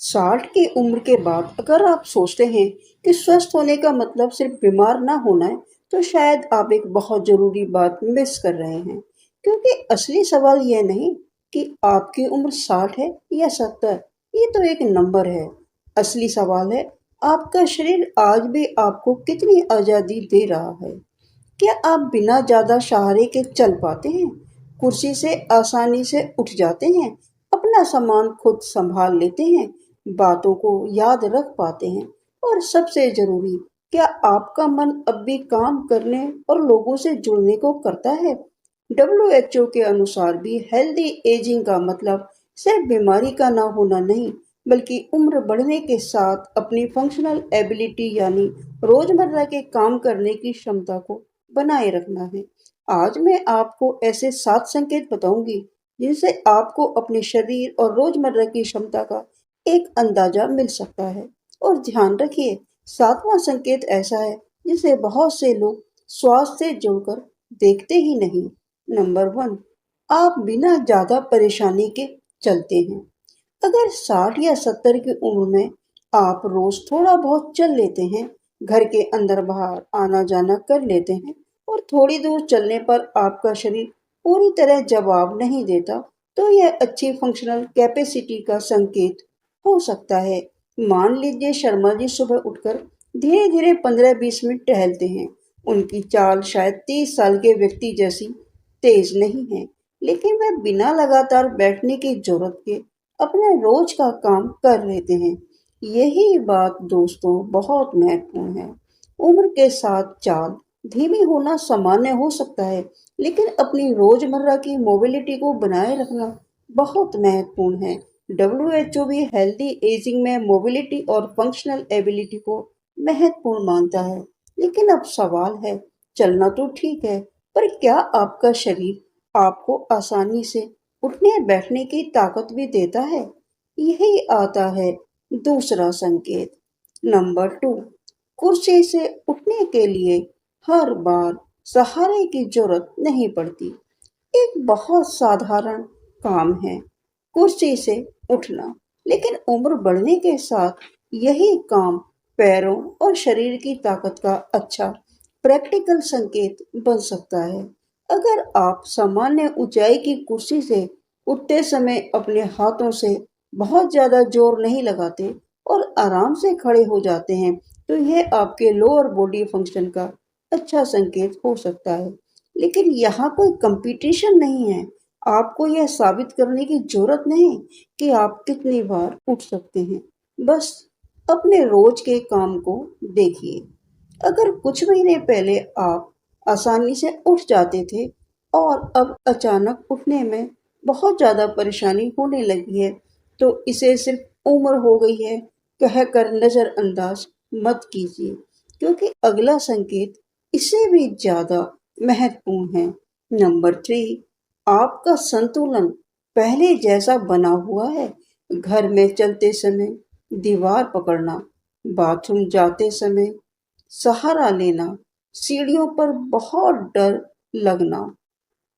60 की उम्र के बाद अगर आप सोचते हैं कि स्वस्थ होने का मतलब सिर्फ बीमार ना होना है, तो शायद आप एक बहुत ज़रूरी बात मिस कर रहे हैं। क्योंकि असली सवाल यह नहीं कि आपकी उम्र 60 है या 70, ये तो एक नंबर है। असली सवाल है, आपका शरीर आज भी आपको कितनी आज़ादी दे रहा है। क्या आप बिना ज़्यादा सहारे के चल पाते हैं? कुर्सी से आसानी से उठ जाते हैं? अपना सामान खुद संभाल लेते हैं? बातों को याद रख पाते हैं? और सबसे ज़रूरी, क्या आपका मन अब भी काम करने और लोगों से जुड़ने को करता है? डब्ल्यूएचओ के अनुसार भी हेल्दी एजिंग का मतलब सिर्फ बीमारी का ना होना नहीं, बल्कि उम्र बढ़ने के साथ अपनी फंक्शनल एबिलिटी यानी रोजमर्रा के काम करने की क्षमता को बनाए रखना है। आज मैं आपको ऐसे 7 संकेत बताऊंगी जिनसे आपको अपने शरीर और रोजमर्रा की क्षमता का एक अंदाजा मिल सकता है। और ध्यान रखिए, 7वां संकेत ऐसा है जिसे बहुत से लोग स्वास्थ्य से जोड़कर देखते ही नहीं। नंबर 1, आप बिना ज्यादा परेशानी के चलते हैं। अगर 60 या 70 की उम्र में आप रोज थोड़ा बहुत चल लेते हैं, घर के अंदर बाहर आना जाना कर लेते हैं और थोड़ी दूर चलने पर आपका शरीर पूरी तरह जवाब नहीं देता, तो यह अच्छी फंक्शनल कैपेसिटी का संकेत हो सकता है। मान लीजिए शर्मा जी सुबह उठकर धीरे धीरे 15-20 मिनट टहलते हैं। उनकी चाल शायद 30 साल के व्यक्ति जैसी तेज नहीं है, लेकिन वह बिना लगातार बैठने की जरूरत के अपने रोज का काम कर लेते हैं। यही बात दोस्तों बहुत महत्वपूर्ण है। उम्र के साथ चाल धीमी होना सामान्य हो सकता है, लेकिन अपनी रोजमर्रा की मोबिलिटी को बनाए रखना बहुत महत्वपूर्ण है। डब्ल्यूएचओ भी हेल्दी एजिंग में मोबिलिटी और फंक्शनल एबिलिटी को महत्वपूर्ण मानता है। लेकिन अब सवाल है, चलना तो ठीक है, पर क्या आपका शरीर आपको आसानी से उठने बैठने की ताकत भी देता है? यही आता है दूसरा संकेत। नंबर 2, कुर्सी से उठने के लिए हर बार सहारे की जरूरत नहीं पड़ती। एक बहुत साधारण काम है कुर्सी से उठना, लेकिन उम्र बढ़ने के साथ यही काम पैरों और शरीर की ताकत का अच्छा प्रैक्टिकल संकेत बन सकता है। अगर आप सामान्य ऊंचाई की कुर्सी से उठते समय अपने हाथों से बहुत ज्यादा जोर नहीं लगाते और आराम से खड़े हो जाते हैं, तो यह आपके लोअर बॉडी फंक्शन का अच्छा संकेत हो सकता है। लेकिन यहाँ कोई कंपटीशन नहीं है। आपको यह साबित करने की जरूरत नहीं कि आप कितनी बार उठ सकते हैं। बस अपने रोज के काम को देखिए। अगर कुछ महीने पहले आप आसानी से उठ जाते थे और अब अचानक उठने में बहुत ज़्यादा परेशानी होने लगी है, तो इसे सिर्फ उम्र हो गई है कहकर नज़रअंदाज मत कीजिए, क्योंकि अगला संकेत इससे भी ज़्यादा महत्वपूर्ण है। नंबर 3, आपका संतुलन पहले जैसा बना हुआ है। घर में चलते समय दीवार पकड़ना, बाथरूम जाते समय सहारा लेना, सीढ़ियों पर बहुत डर लगना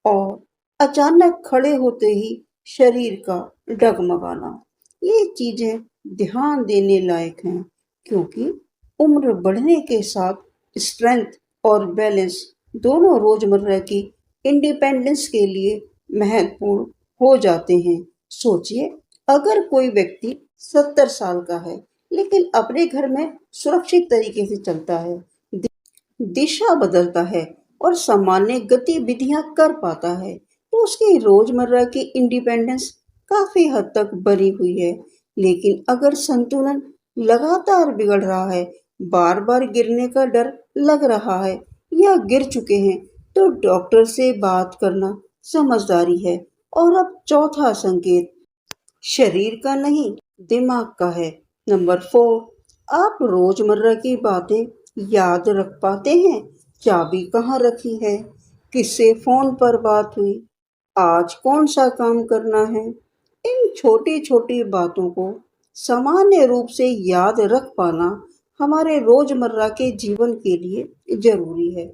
और अचानक खड़े होते ही शरीर का डगमगाना, ये चीजें ध्यान देने लायक हैं, क्योंकि उम्र बढ़ने के साथ स्ट्रेंथ और बैलेंस दोनों रोजमर्रा की इंडिपेंडेंस के लिए महत्वपूर्ण हो जाते हैं। सोचिए, अगर कोई व्यक्ति 70 साल का है लेकिन अपने घर में सुरक्षित तरीके से चलता है, दिशा बदलता है और सामान्य गतिविधियां कर पाता है, तो उसकी रोजमर्रा की इंडिपेंडेंस काफी हद तक बनी हुई है। लेकिन अगर संतुलन लगातार बिगड़ रहा है, बार बार गिरने का डर लग रहा है या गिर चुके हैं, तो डॉक्टर से बात करना समझदारी है। और अब चौथा संकेत शरीर का नहीं, दिमाग का है। नंबर 4, आप रोजमर्रा की बातें याद रख पाते हैं? चाबी कहाँ रखी है? किससे फोन पर बात हुई? आज कौन सा काम करना है? इन छोटी छोटी बातों को सामान्य रूप से याद रख पाना हमारे रोजमर्रा के जीवन के लिए जरूरी है।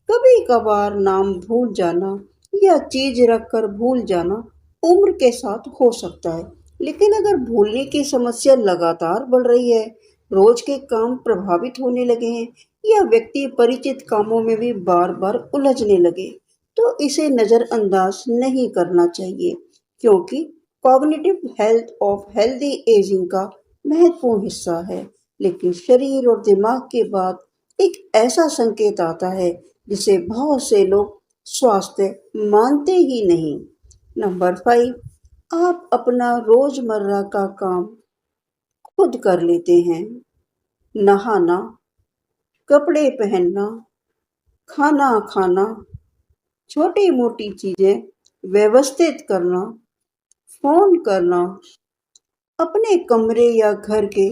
कभी कभार नाम भूल जाना या चीज रखकर भूल जाना उम्र के साथ हो सकता है, लेकिन अगर भूलने की समस्या लगातार बढ़ रही है, रोज के काम प्रभावित होने लगे हैं या व्यक्ति परिचित कामों में भी बार-बार उलझने लगे, तो इसे नजरअंदाज नहीं करना चाहिए, क्योंकि cognitive health of healthy ageing का महत्वपूर्ण हिस्सा है। लेकिन शरीर और दिमाग के बाद एक ऐसा संकेत आता है जिसे बहुत से लोग स्वास्थ्य मानते ही नहीं। नंबर 5, आप अपना रोजमर्रा का काम खुद कर लेते हैं। नहाना, कपड़े पहनना, खाना खाना, छोटी मोटी चीजें व्यवस्थित करना, फोन करना, अपने कमरे या घर के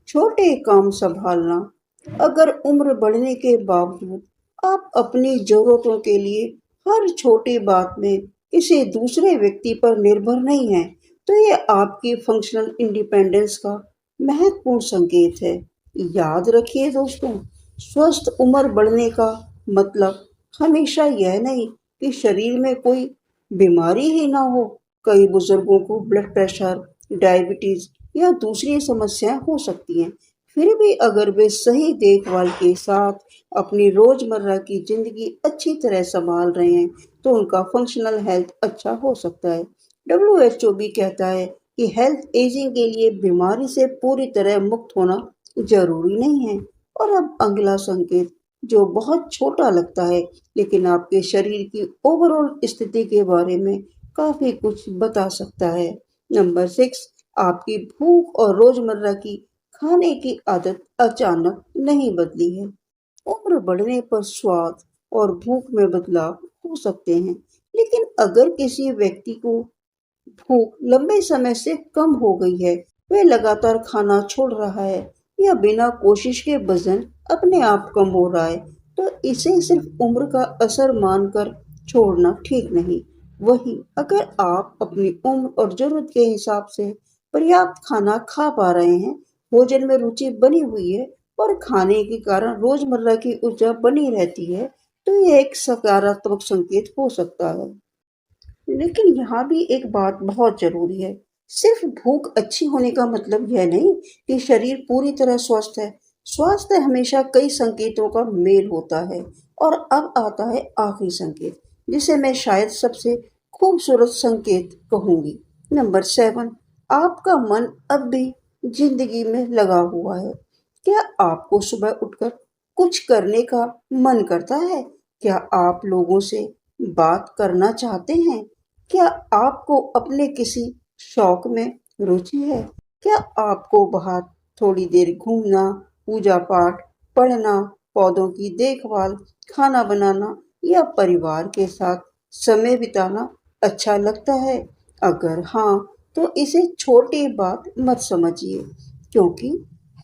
छोटे काम संभालना। अगर उम्र बढ़ने के बावजूद आप अपनी जरूरतों के लिए हर छोटी बात में किसी दूसरे व्यक्ति पर निर्भर नहीं हैं, तो ये आपकी फंक्शनल इंडिपेंडेंस का महत्वपूर्ण संकेत है। याद रखिए दोस्तों, स्वस्थ उम्र बढ़ने का मतलब हमेशा यह नहीं कि शरीर में कोई बीमारी ही ना हो। कई बुजुर्गों को ब्लड प्रेशर, डायबिटीज या दूसरी समस्याएं हो सकती हैं। फिर भी अगर वे सही देखभाल के साथ अपनी रोजमर्रा की जिंदगी अच्छी तरह संभाल रहे हैं, तो उनका फंक्शनल हेल्थ अच्छा हो सकता है। WHO भी कहता है कि हेल्थ एजिंग के लिए बीमारी से पूरी तरह मुक्त होना जरूरी नहीं है। और अब अगला संकेत, जो बहुत छोटा लगता है लेकिन आपके शरीर की ओवरऑल स्थिति के बारे में काफी कुछ बता सकता है। नंबर 6, आपकी भूख और रोजमर्रा की खाने की आदत अचानक नहीं बदली है। उम्र बढ़ने पर स्वाद और भूख में बदलाव हो सकते हैं, लेकिन अगर किसी व्यक्ति को भूख लंबे समय से कम हो गई है, वह लगातार खाना छोड़ रहा है या बिना कोशिश के वजन अपने आप कम हो रहा है, तो इसे सिर्फ उम्र का असर मानकर छोड़ना ठीक नहीं। वहीं अगर आप अपनी उम्र और जरूरत के हिसाब से पर्याप्त खाना खा पा रहे हैं, भोजन में रुचि बनी हुई है और खाने के कारण रोजमर्रा की ऊर्जा बनी रहती है, तो यह एक सकारात्मक संकेत हो सकता है। लेकिन यहाँ भी एक बात बहुत जरूरी है। सिर्फ भूख अच्छी होने का मतलब यह नहीं कि शरीर पूरी तरह स्वस्थ है। स्वास्थ्य हमेशा कई संकेतों का मेल होता है। और अब आता है आखिरी संकेत, जिसे मैं शायद सबसे खूबसूरत संकेत कहूंगी। नंबर 7, आपका मन अब भी जिंदगी में लगा हुआ है। क्या आपको सुबह उठकर कुछ करने का मन करता है? क्या आप लोगों से बात करना चाहते हैं? क्या आपको अपने किसी शौक में रुचि है? क्या आपको बाहर थोड़ी देर घूमना, पूजा पाठ, पढ़ना, पौधों की देखभाल, खाना बनाना या परिवार के साथ समय बिताना अच्छा लगता है? अगर हाँ, तो इसे छोटी बात मत समझिए, क्योंकि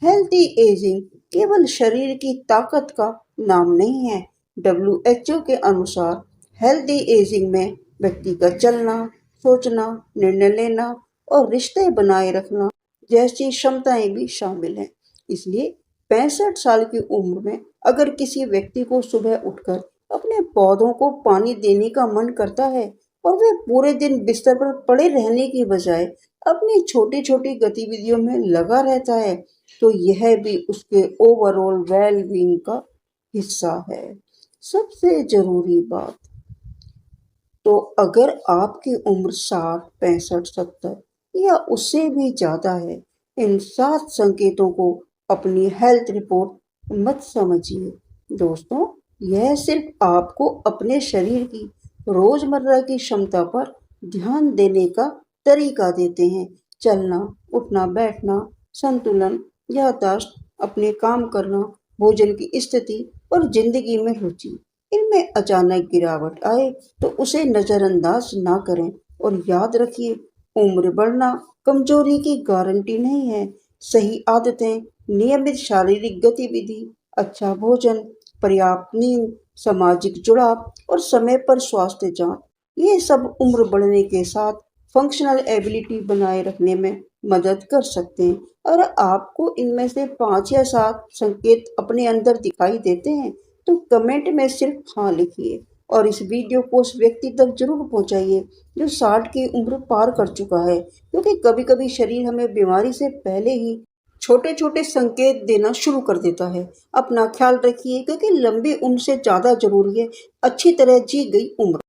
हेल्थी एजिंग केवल शरीर की ताकत का नाम नहीं है। WHO के अनुसार हेल्थी एजिंग में व्यक्ति का चलना, सोचना, निर्णय लेना और रिश्ते बनाए रखना जैसी क्षमताएं भी शामिल हैं। इसलिए 65 साल की उम्र में अगर किसी व्यक्ति को सुबह उठकर अपने पौधों को पानी देने का मन करता है और वह पूरे दिन बिस्तर पर पड़े रहने की बजाय अपनी छोटी छोटी गतिविधियों में लगा रहता है, तो यह भी उसके ओवरऑल वेल बीइंग का हिस्सा है। सबसे जरूरी बात, तो अगर आपकी उम्र 60, 65, 70 या उससे भी ज़्यादा है, इन 7 संकेतों को अपनी हेल्थ रिपोर्ट मत समझिए। दोस्तों, यह सिर्फ आपको अपने शरीर की रोज़मर्रा की क्षमता पर ध्यान देने का तरीका देते हैं। चलना, उठना, बैठना, संतुलन, याददाश्त, अपने काम करना, भोजन की स्थिति और जिंदगी में रुचि। इनमें अचानक गिरावट आए तो उसे नजरअंदाज ना करें। और याद रखिए, उम्र बढ़ना कमजोरी की गारंटी नहीं है। सही आदतें, नियमित शारीरिक गतिविधि, अच्छा भोजन, पर्याप्त नींद, सामाजिक जुड़ाव और समय पर स्वास्थ्य जांच, ये सब उम्र बढ़ने के साथ फंक्शनल एबिलिटी बनाए रखने में मदद कर सकते हैं। और आपको इनमें से 5 या 7 संकेत अपने अंदर दिखाई देते हैं, तो कमेंट में सिर्फ हाँ लिखिए और इस वीडियो को उस व्यक्ति तक जरूर पहुंचाइए जो 60 की उम्र पार कर चुका है, क्योंकि कभी-कभी शरीर हमें बीमारी से पहले ही छोटे-छोटे संकेत देना शुरू कर देता है। अपना ख्याल रखिए, क्योंकि लंबी उम्र से ज़्यादा ज़रूरी है अच्छी तरह जी गई उम्र।